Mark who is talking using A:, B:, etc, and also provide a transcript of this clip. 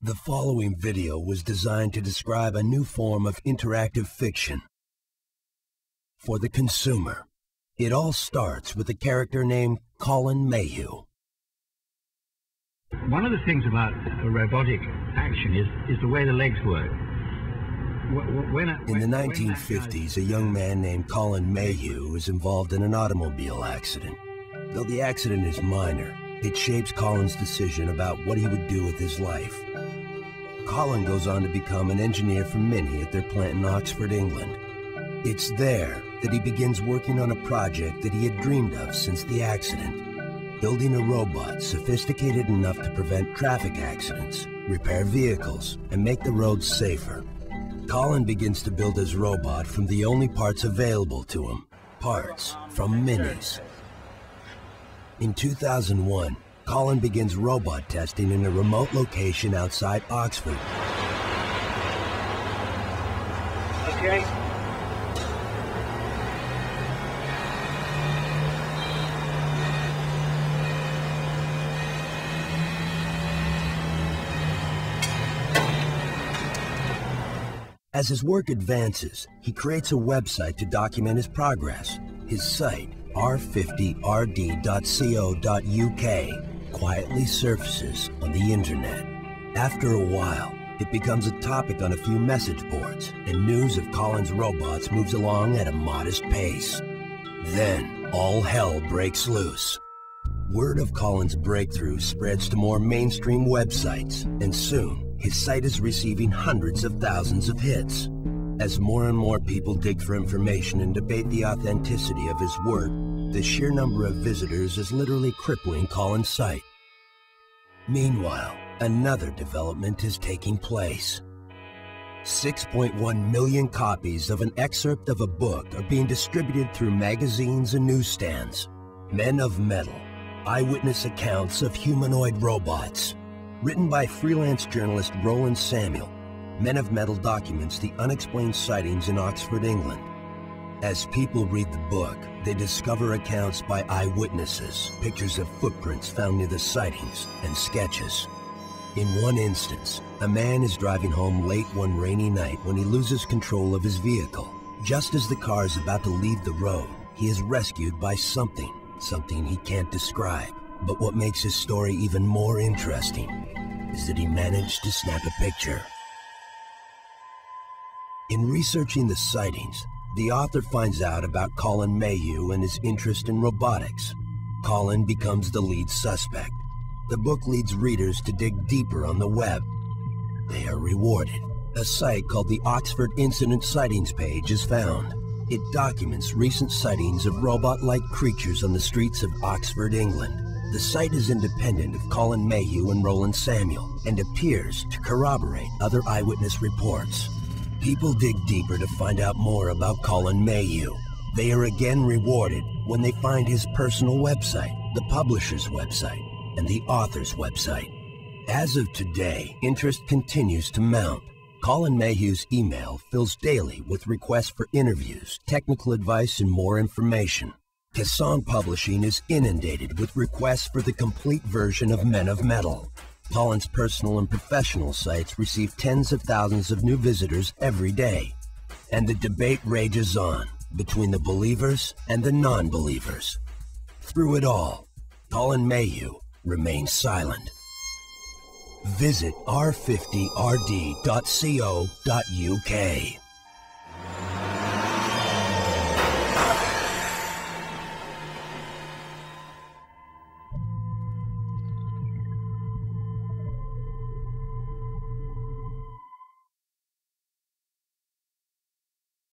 A: The following video was designed to describe a new form of interactive fiction. For the consumer, it all starts with a character named Colin Mayhew.
B: One of the things about a robotic action is the way the legs work.
A: In the 1950s, a young man named Colin Mayhew is involved in an automobile accident. Though the accident is minor, it shapes Colin's decision about what he would do with his life. Colin goes on to become an engineer for Mini at their plant in Oxford, England. It's there that he begins working on a project that he had dreamed of since the accident, building a robot sophisticated enough to prevent traffic accidents, repair vehicles, and make the roads safer. Colin begins to build his robot from the only parts available to him, parts from Minis. In 2001, Colin begins robot testing in a remote location outside Oxford.
B: Okay.
A: As his work advances, he creates a website to document his progress. His site, r50rd.co.uk, quietly surfaces on the internet. After a while, it becomes a topic on a few message boards, and news of Colin's robots moves along at a modest pace. Then, all hell breaks loose. Word of Colin's breakthrough spreads to more mainstream websites, and soon, his site is receiving hundreds of thousands of hits. As more and more people dig for information and debate the authenticity of his work, the sheer number of visitors is literally crippling Colin's site. Meanwhile, another development is taking place. 6.1 million copies of an excerpt of a book are being distributed through magazines and newsstands. Men of Metal, eyewitness accounts of humanoid robots. Written by freelance journalist Roland Samuel, Men of Metal documents the unexplained sightings in Oxford, England. As people read the book, they discover accounts by eyewitnesses, pictures of footprints found near the sightings, and sketches. In one instance, a man is driving home late one rainy night when he loses control of his vehicle. Just as the car is about to leave the road, he is rescued by something he can't describe. But what makes his story even more interesting is that he managed to snap a picture. In researching the sightings, the author finds out about Colin Mayhew and his interest in robotics. Colin becomes the lead suspect. The book leads readers to dig deeper on the web. They are rewarded. A site called the Oxford Incident Sightings page is found. It documents recent sightings of robot-like creatures on the streets of Oxford, England. The site is independent of Colin Mayhew and Roland Samuel and appears to corroborate other eyewitness reports. People dig deeper to find out more about Colin Mayhew. They are again rewarded when they find his personal website, the publisher's website, and the author's website. As of today, interest continues to mount. Colin Mayhew's email fills daily with requests for interviews, technical advice, and more information. Kasson Publishing is inundated with requests for the complete version of Men of Metal. Colin's personal and professional sites receive tens of thousands of new visitors every day. And the debate rages on between the believers and the non-believers. Through it all, Colin Mayhew remains silent. Visit r50rd.co.uk.